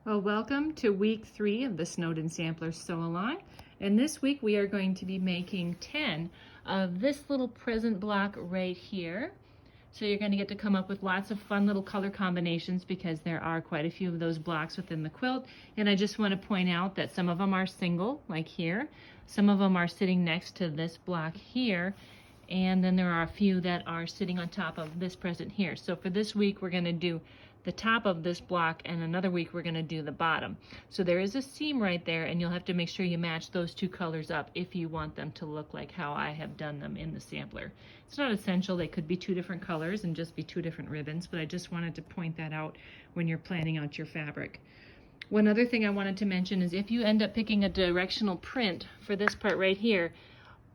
Well, welcome to week 3 of the Snowden Sampler Sew-Along. And this week we are going to be making 10 of this little present block right here. So you're going to get to come up with lots of fun little color combinations because there are quite a few of those blocks within the quilt. And I just want to point out that some of them are single, like here. Some of them are sitting next to this block here. And then there are a few that are sitting on top of this present here. So for this week we're going to do the top of this block, and another week we're going to do the bottom. So there is a seam right there, and you'll have to make sure you match those two colors up if you want them to look like how I have done them in the sampler. It's not essential. They could be two different colors and just be two different ribbons, but I just wanted to point that out when you're planning out your fabric. One other thing I wanted to mention is if you end up picking a directional print for this part right here,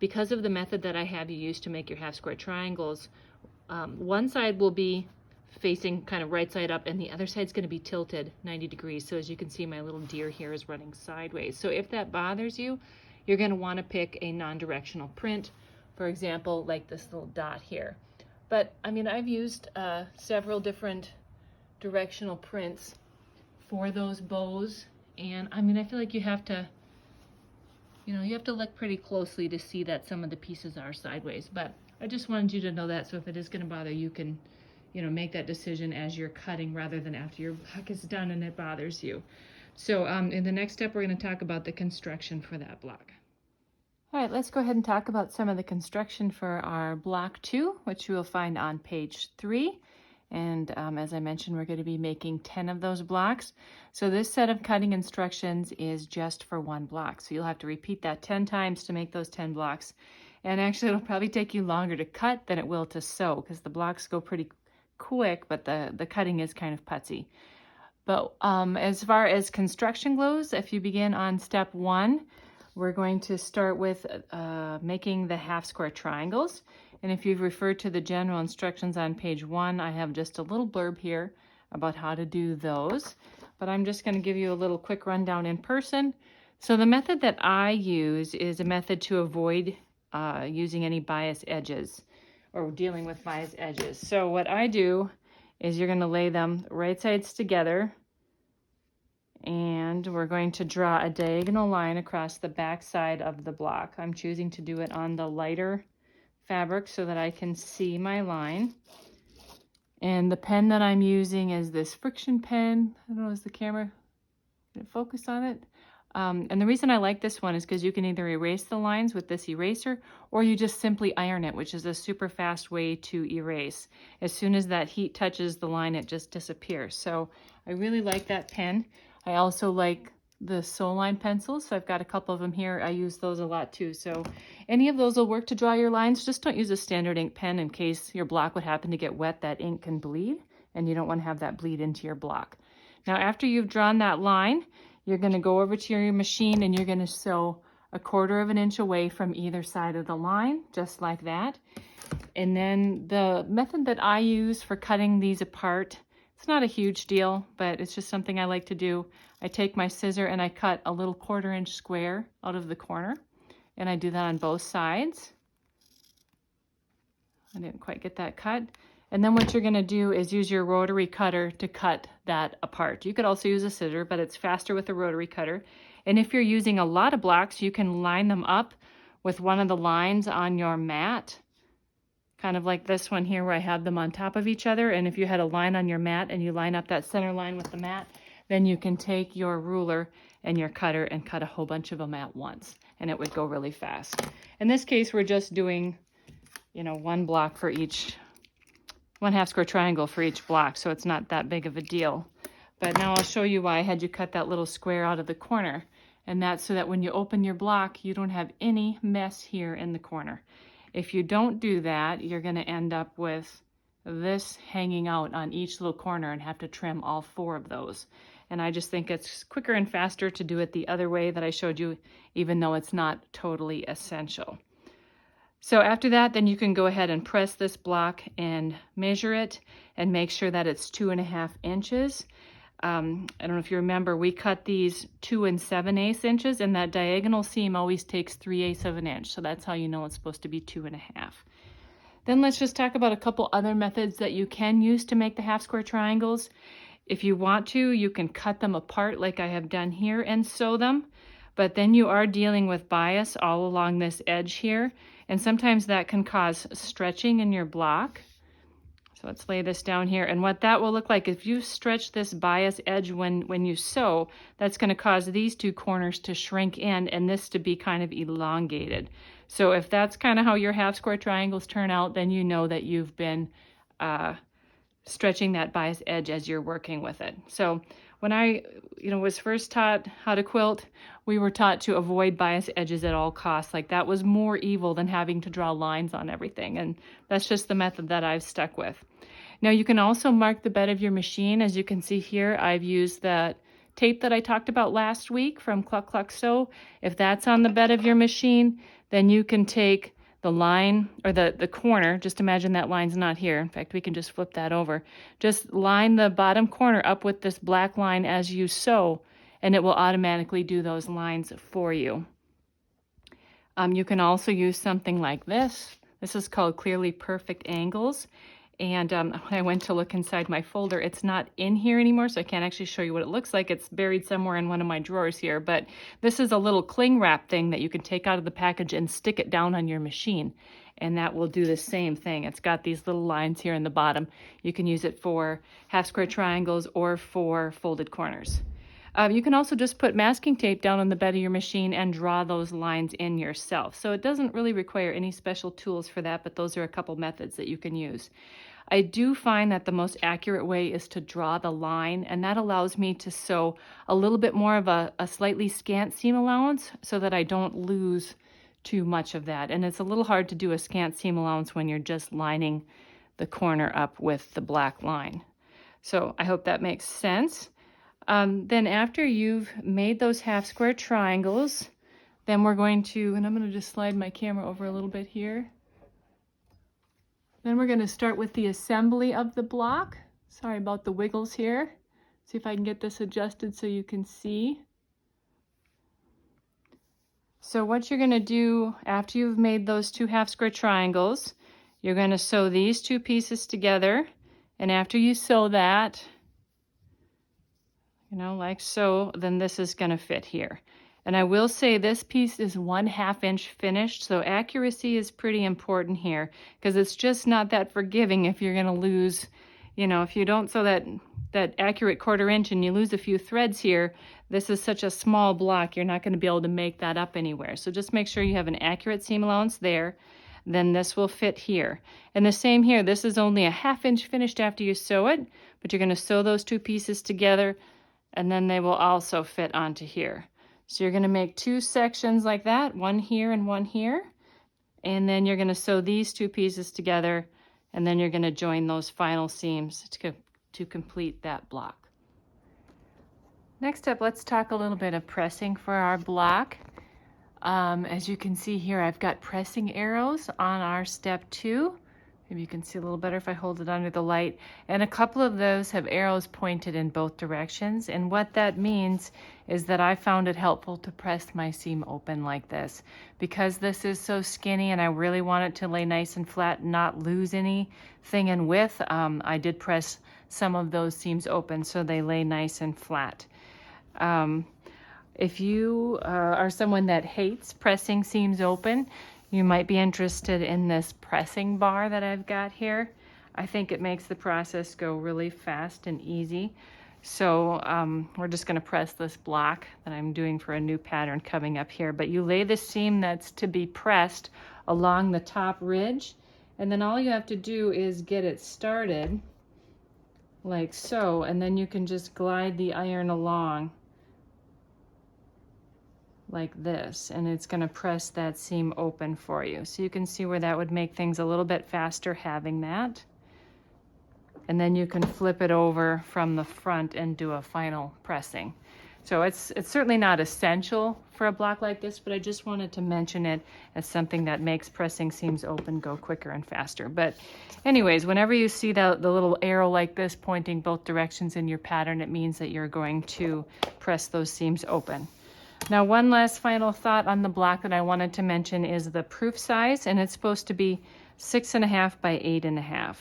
because of the method that I have you use to make your half square triangles, one side will be facing kind of right side up and the other side's going to be tilted 90 degrees. So as you can see, my little deer here is running sideways. So if that bothers you, you're going to want to pick a non-directional print, for example, like this little dot here. But I mean, I've used several different directional prints for those bows, and I mean, I feel like you have to look pretty closely to see that some of the pieces are sideways. But I just wanted you to know that, so if it is going to bother you, can make that decision as you're cutting rather than after your block is done and it bothers you. So in the next step, we're going to talk about the construction for that block. All right, let's go ahead and talk about some of the construction for our block 2, which you will find on page 3. And as I mentioned, we're going to be making 10 of those blocks. So this set of cutting instructions is just for one block. So you'll have to repeat that 10 times to make those 10 blocks. And actually, it'll probably take you longer to cut than it will to sew because the blocks go pretty quick, but the cutting is kind of putsy. But as far as construction goes, if you begin on step 1, we're going to start with making the half square triangles. And if you've referred to the general instructions on page 1, I have just a little blurb here about how to do those. But I'm just going to give you a little quick rundown in person. So the method that I use is a method to avoid using any bias edges or dealing with bias edges. So what I do is you're going to lay them right sides together, and we're going to draw a diagonal line across the back side of the block. I'm choosing to do it on the lighter fabric so that I can see my line. And the pen that I'm using is this friction pen. I don't know, is the camera, did it focus on it? And the reason I like this one is because you can either erase the lines with this eraser, or you just simply iron it, which is a super fast way to erase. As soon as that heat touches the line, it just disappears. So I really like that pen. I also like the Soline pencils, so I've got a couple of them here. I use those a lot too. So any of those will work to draw your lines. Just don't use a standard ink pen in case your block would happen to get wet. That ink can bleed, and you don't want to have that bleed into your block. Now, after you've drawn that line, you're going to go over to your machine and you're going to sew 1/4 of an inch away from either side of the line, just like that. And then the method that I use for cutting these apart, it's not a huge deal, but it's just something I like to do. I take my scissor and I cut a little 1/4 inch square out of the corner, and I do that on both sides. I didn't quite get that cut. And then what you're going to do is use your rotary cutter to cut that apart. You could also use a scissor, but it's faster with a rotary cutter. And if you're using a lot of blocks, you can line them up with one of the lines on your mat, kind of like this one here where I have them on top of each other. And if you had a line on your mat and you line up that center line with the mat, then you can take your ruler and your cutter and cut a whole bunch of them at once, and it would go really fast. In this case, we're just doing, one block for each, one half square triangle for each block, so it's not that big of a deal. But now I'll show you why I had you cut that little square out of the corner, and that's so that when you open your block, you don't have any mess here in the corner. If you don't do that, you're going to end up with this hanging out on each little corner and have to trim all 4 of those. And I just think it's quicker and faster to do it the other way that I showed you, even though it's not totally essential. So after that, then you can go ahead and press this block and measure it and make sure that it's 2.5 inches. I don't know if you remember, we cut these 2 7/8 inches, and that diagonal seam always takes 3/8 of an inch. So that's how you know it's supposed to be 2.5. Then let's just talk about a couple other methods that you can use to make the half square triangles. If you want to, you can cut them apart like I have done here and sew them, but then you are dealing with bias all along this edge here, and sometimes that can cause stretching in your block. So let's lay this down here, and what that will look like, if you stretch this bias edge when you sew, that's going to cause these two corners to shrink in and this to be kind of elongated. So if that's kind of how your half square triangles turn out, then you know that you've been stretching that bias edge as you're working with it. So when I was first taught how to quilt, we were taught to avoid bias edges at all costs. Like, that was more evil than having to draw lines on everything, and that's just the method that I've stuck with. Now you can also mark the bed of your machine. As you can see here, I've used that tape that I talked about last week from Cluck Cluck Sew. If that's on the bed of your machine, then you can take the line, or the corner, just imagine that line's not here. In fact, we can just flip that over. Just line the bottom corner up with this black line as you sew, and it will automatically do those lines for you. You can also use something like this. This is called Clearly Perfect Angles. And when I went to look inside my folder, it's not in here anymore, so I can't actually show you what it looks like. It's buried somewhere in one of my drawers here. But this is a little cling wrap thing that you can take out of the package and stick it down on your machine. And that will do the same thing. It's got these little lines here in the bottom. You can use it for half square triangles or for folded corners. You can also just put masking tape down on the bed of your machine and draw those lines in yourself. So it doesn't really require any special tools for that, but those are a couple methods that you can use. I do find that the most accurate way is to draw the line, and that allows me to sew a little bit more of a slightly scant seam allowance so that I don't lose too much of that. And it's a little hard to do a scant seam allowance when you're just lining the corner up with the black line. So I hope that makes sense. Then after you've made those half square triangles, then we're going to, and I'm going to just slide my camera over a little bit here. Then we're going to start with the assembly of the block. Sorry about the wiggles here. See if I can get this adjusted so you can see. So what you're going to do after you've made those two half square triangles, you're going to sew these two pieces together. And after you sew that, like so, then this is going to fit here. And I will say this piece is 1/2 inch finished, so accuracy is pretty important here, because it's just not that forgiving if you're going to lose, if you don't sew that accurate 1/4 inch and you lose a few threads here, this is such a small block, you're not going to be able to make that up anywhere. So just make sure you have an accurate seam allowance there. Then this will fit here. And the same here, this is only 1/2 inch finished after you sew it, but you're going to sew those two pieces together, and then they will also fit onto here. So you're going to make two sections like that, one here and one here, and then you're going to sew these two pieces together, and then you're going to join those final seams to complete that block. Next up, let's talk a little bit of pressing for our block. As you can see here, I've got pressing arrows on our step 2. Maybe you can see a little better if I hold it under the light. And a couple of those have arrows pointed in both directions. And what that means is that I found it helpful to press my seam open like this. Because this is so skinny and I really want it to lay nice and flat and not lose anything in width, I did press some of those seams open so they lay nice and flat. If you are someone that hates pressing seams open, you might be interested in this pressing bar that I've got here. I think it makes the process go really fast and easy. So we're just going to press this block that I'm doing for a new pattern coming up here. But you lay the seam that's to be pressed along the top ridge, and then all you have to do is get it started like so, and then you can just glide the iron along like this, and it's going to press that seam open for you. So you can see where that would make things a little bit faster having that. And then you can flip it over from the front and do a final pressing. So it's certainly not essential for a block like this, but I just wanted to mention it as something that makes pressing seams open go quicker and faster. But anyways, whenever you see the little arrow like this pointing both directions in your pattern, it means that you're going to press those seams open. Now, one last final thought on the block that I wanted to mention is the proof size, and it's supposed to be 6.5 by 8.5.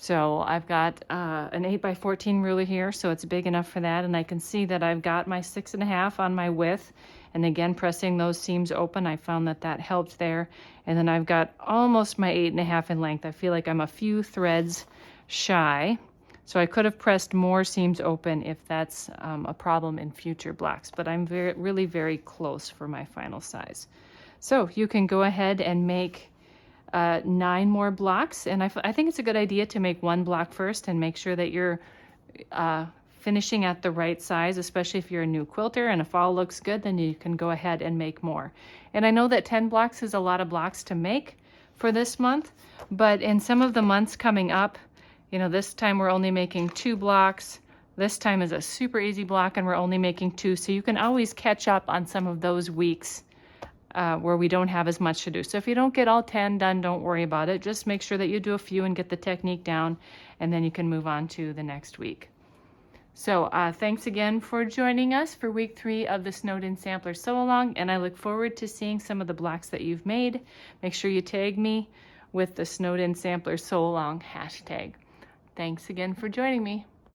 So I've got an 8x14 ruler here, so it's big enough for that. And I can see that I've got my 6.5 on my width. And again, pressing those seams open, I found that that helped there. And then I've got almost my 8.5 in length. I feel like I'm a few threads shy. So I could have pressed more seams open if that's a problem in future blocks, but I'm really very close for my final size. So you can go ahead and make 9 more blocks, and I think it's a good idea to make 1 block first and make sure that you're finishing at the right size, especially if you're a new quilter, and if all looks good, then you can go ahead and make more. And I know that 10 blocks is a lot of blocks to make for this month, but in some of the months coming up, you know, this time we're only making 2 blocks. This time is a super easy block and we're only making 2, so you can always catch up on some of those weeks where we don't have as much to do. So if you don't get all 10 done, don't worry about it. Just make sure that you do a few and get the technique down, and then you can move on to the next week. So thanks again for joining us for week 3 of the Snowed-In Sampler Sew Along, and I look forward to seeing some of the blocks that you've made. Make sure you tag me with the Snowed-In Sampler Sew Along hashtag. Thanks again for joining me.